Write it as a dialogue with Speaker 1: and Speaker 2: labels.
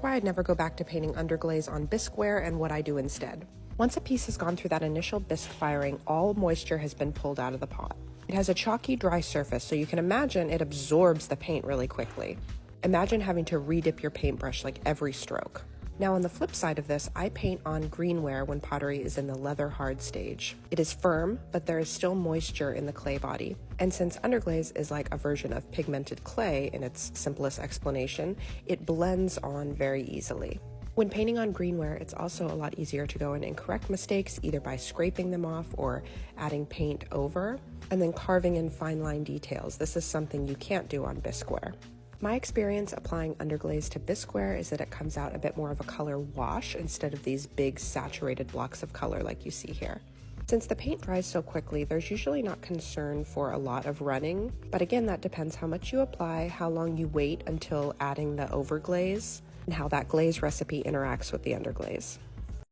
Speaker 1: why I'd never go back to painting underglaze on bisqueware and what I do instead. Once a piece has gone through that initial bisque firing, all moisture has been pulled out of the pot. It has a chalky, dry surface, so you can imagine it absorbs the paint really quickly. Imagine having to redip your paintbrush like every stroke. Now on the flip side of this, I paint on greenware when pottery is in the leather hard stage. It is firm, but there is still moisture in the clay body. And since underglaze is like a version of pigmented clay in its simplest explanation, it blends on very easily. When painting on greenware, it's also a lot easier to go in and correct mistakes either by scraping them off or adding paint over, and then carving in fine line details. This is something you can't do on bisqueware. My experience applying underglaze to bisqueware is that it comes out a bit more of a color wash instead of these big saturated blocks of color like you see here. Since the paint dries so quickly, there's usually not concern for a lot of running, but again, that depends how much you apply, how long you wait until adding the overglaze, and how that glaze recipe interacts with the underglaze.